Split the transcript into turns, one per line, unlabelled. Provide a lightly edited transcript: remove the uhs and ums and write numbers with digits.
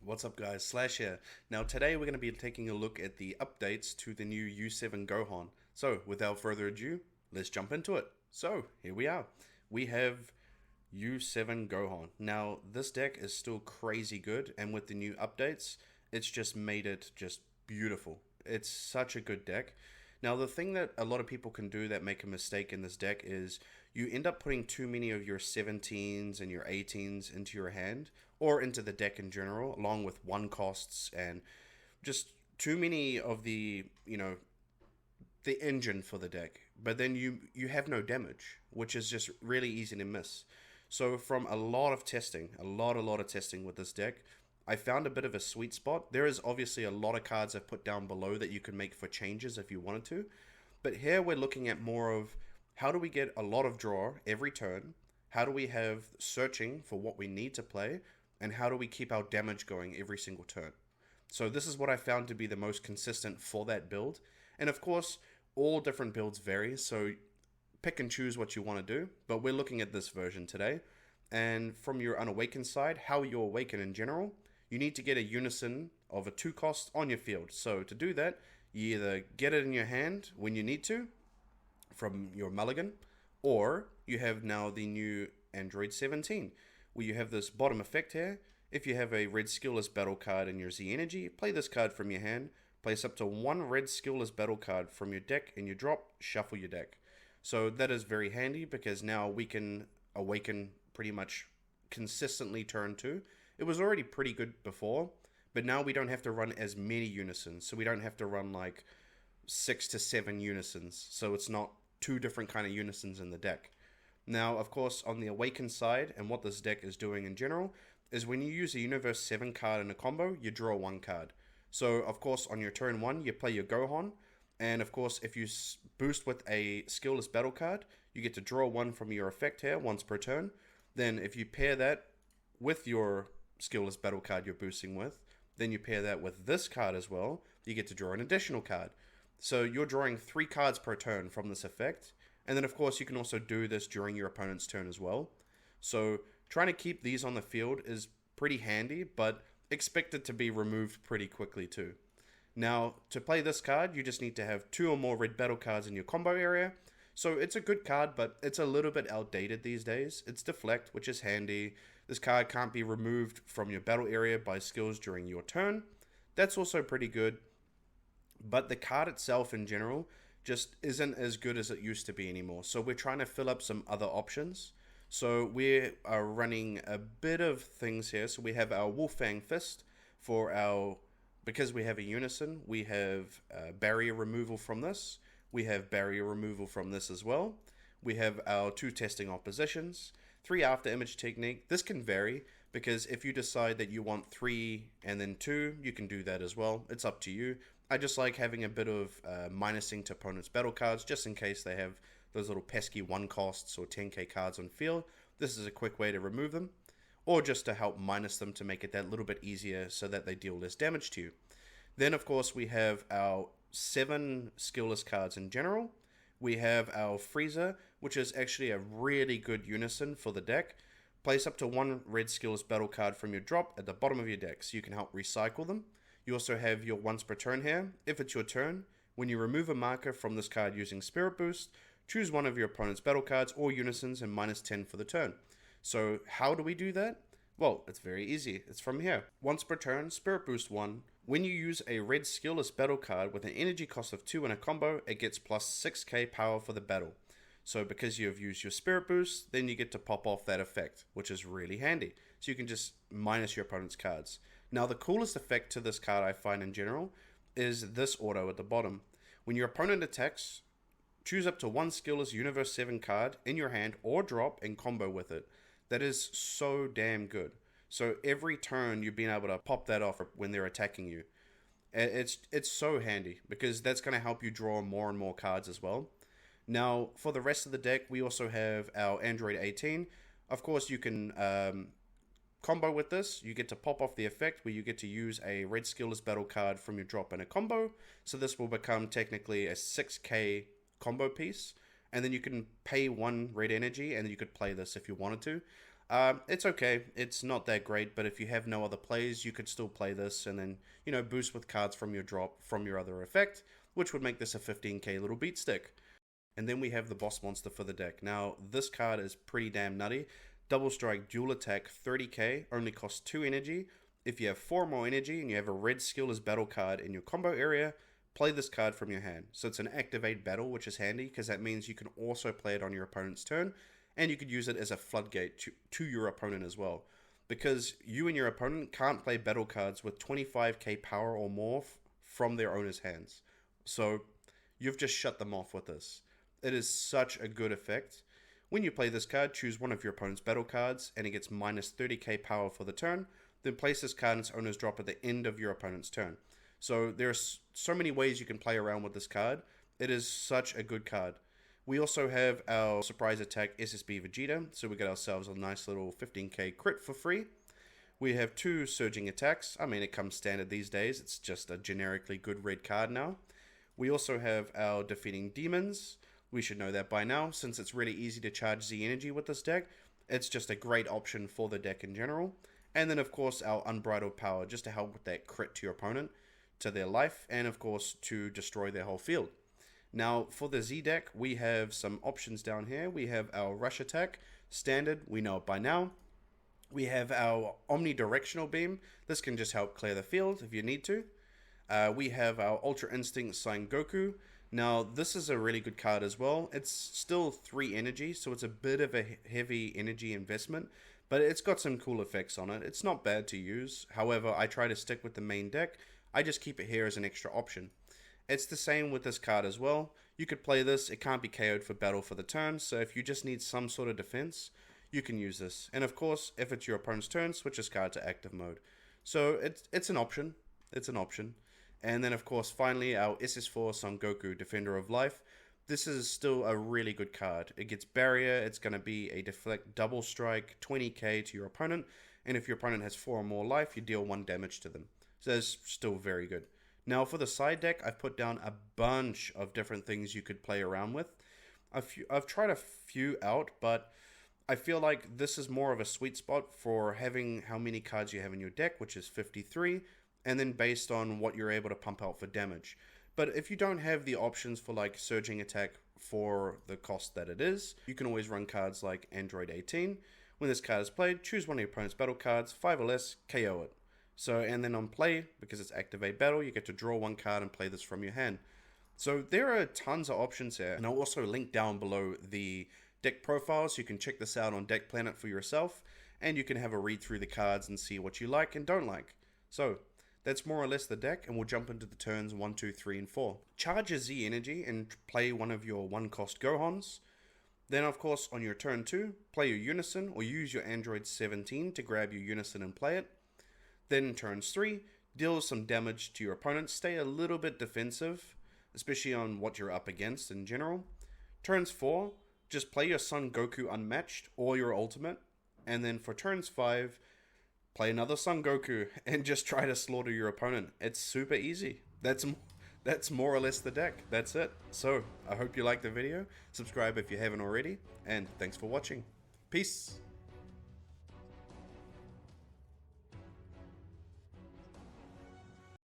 What's up guys, Slash here. Now today we're going to be taking a look at the updates to the new U7 Gohan. So without further ado, let's jump into it. So here we are. We have U7 Gohan. Now this deck is still crazy good, and with the new updates, it's just made it just beautiful. It's such a good deck. Now the thing that a lot of people can do that make a mistake in this deck is you end up putting too many of your 17s and your 18s into your hand, or into the deck in general, along with one costs and just too many of the engine for the deck. But then you have no damage, which is just really easy to miss. So from a lot of testing, a lot of testing with this deck, I found a bit of a sweet spot. There is obviously a lot of cards I've put down below that you can make for changes if you wanted to. But here we're looking at more of how do we get a lot of draw every turn? How do we have searching for what we need to play? And how do we keep our damage going every single turn? So this is what I found to be the most consistent for that build. And of course, all different builds vary, so pick and choose what you want to do. But we're looking at this version today. And from your unawakened side, how you awaken in general, you need to get a unison of a 2 cost on your field. So to do that, you either get it in your hand when you need to from your mulligan, or you have now the new Android 17, where you have this bottom effect here. If you have a red skillless battle card in your Z energy, play this card from your hand, place up to 1 red skillless battle card from your deck in your drop, shuffle your deck. So that is very handy because now we can awaken pretty much consistently turn 2. It was already pretty good before, but now we don't have to run as many unisons. So we don't have to run like 6 to 7 unisons. So it's not 2 different kind of unisons in the deck. Now, of course, on the awakened side, and what this deck is doing in general, is when you use a Universe 7 card in a combo, you draw 1 card. So, of course, on your turn 1, you play your Gohan, and of course, if you boost with a skillless battle card, you get to draw 1 from your effect here once per turn. Then if you pair that with your skillless battle card you're boosting with, then you pair that with this card as well, you get to draw an additional card. So you're drawing 3 cards per turn from this effect. And then of course you can also do this during your opponent's turn as well. So trying to keep these on the field is pretty handy, but expect it to be removed pretty quickly too. Now, to play this card, you just need to have 2 or more red battle cards in your combo area. So it's a good card, but it's a little bit outdated these days. It's Deflect, which is handy. This card can't be removed from your battle area by skills during your turn. That's also pretty good. But the card itself in general just isn't as good as it used to be anymore. So we're trying to fill up some other options. So we are running a bit of things here. So we have our Wolfang Fist for our, because we have a unison, we have barrier removal from this. We have barrier removal from this as well. We have our 2 testing oppositions, 3 after image technique. This can vary because if you decide that you want 3 and then 2, you can do that as well. It's up to you. I just like having a bit of minusing to opponents' battle cards just in case they have those little pesky 1 costs or 10k cards on field. This is a quick way to remove them, or just to help minus them to make it that little bit easier so that they deal less damage to you. Then of course we have our 7 skillless cards in general. We have our Frieza, which is actually a really good unison for the deck. Place up to 1 red skillless battle card from your drop at the bottom of your deck so you can help recycle them. You also have your once per turn here. If it's your turn, when you remove a marker from this card using Spirit Boost, choose one of your opponent's battle cards or unisons and minus 10 for the turn. So how do we do that? Well, it's very easy. It's from here. Once per turn, Spirit Boost 1. When you use a red skillless battle card with an energy cost of 2 in a combo, it gets plus 6k power for the battle. So because you have used your Spirit Boost, then you get to pop off that effect, which is really handy. So you can just minus your opponent's cards. Now the coolest effect to this card I find in general is this auto at the bottom. When your opponent attacks, choose up to 1 skillless Universe 7 card in your hand or drop and combo with it. That is so damn good. So every turn you've been able to pop that off when they're attacking you. It's so handy because that's going to help you draw more and more cards as well. Now for the rest of the deck, we also have our Android 18. Of course you can combo with this. You get to pop off the effect where you get to use a red skillless battle card from your drop in a combo. So this will become technically a 6k combo piece. And then you can pay 1 red energy and then you could play this if you wanted to. It's okay. It's not that great, but if you have no other plays, you could still play this and then, you know, boost with cards from your drop from your other effect, which would make this a 15k little beat stick. And then we have the boss monster for the deck. Now, this card is pretty damn nutty. Double strike, dual attack, 30k, only costs 2 energy. If you have 4 more energy and you have a red skill as battle card in your combo area, play this card from your hand. So it's an activate battle, which is handy because that means you can also play it on your opponent's turn, and you could use it as a floodgate to your opponent as well. Because you and your opponent can't play battle cards with 25k power or more from their owner's hands. So you've just shut them off with this. It is such a good effect. When you play this card, choose one of your opponent's battle cards, and it gets minus 30k power for the turn. Then place this card in its owner's drop at the end of your opponent's turn. So there's so many ways you can play around with this card. It is such a good card. We also have our surprise attack SSB Vegeta, so we get ourselves a nice little 15k crit for free. We have 2 surging attacks. I mean, it comes standard these days. It's just a generically good red card now. We also have our defeating demons. We should know that by now, since it's really easy to charge Z energy with this deck. It's just a great option for the deck in general. And then, of course, our unbridled power, just to help with that crit to your opponent, to their life, and of course, to destroy their whole field. Now, for the Z deck, we have some options down here. We have our rush attack, standard, we know it by now. We have our omnidirectional beam. This can just help clear the field if you need to. We have our Ultra Instinct Son Goku. Now, this is a really good card as well. It's still 3 energy, so it's a bit of a heavy energy investment, but it's got some cool effects on it. It's not bad to use. However, I try to stick with the main deck. I just keep it here as an extra option. It's the same with this card as well. You could play this. It can't be KO'd for battle for the turn, so if you just need some sort of defense, you can use this. And of course, if it's your opponent's turn, switch this card to active mode. So it's an option. It's an option. And then, of course, finally, our SS4 Son Goku, Defender of Life. This is still a really good card. It gets barrier. It's going to be a deflect double strike, 20k to your opponent. And if your opponent has 4 or more life, you deal 1 damage to them. So that's still very good. Now, for the side deck, I've put down a bunch of different things you could play around with. I've tried a few out, but I feel like this is more of a sweet spot for having how many cards you have in your deck, which is 53. And then based on what you're able to pump out for damage. But if you don't have the options for like surging attack for the cost that it is, you can always run cards like Android 18. When this card is played, choose one of your opponent's battle cards, 5 or less, KO it. So, and then on play, because it's activate battle, you get to draw 1 card and play this from your hand. So there are tons of options here, and I'll also link down below the deck profile so you can check this out on Deck Planet for yourself, and you can have a read through the cards and see what you like and don't like. So that's more or less the deck, and we'll jump into the turns 1, 2, 3, and 4. Charge a Z energy and play one of your 1-cost Gohans. Then, of course, on your turn 2, play your Unison or use your Android 17 to grab your Unison and play it. Then, turns 3, deal some damage to your opponent. Stay a little bit defensive, especially on what you're up against in general. Turns 4, just play your Son Goku unmatched or your ultimate. And then for turns 5, play another Son Goku and just try to slaughter your opponent. It's super easy. That's more or less the deck. That's it. So, I hope you liked the video. Subscribe if you haven't already. And thanks for watching. Peace.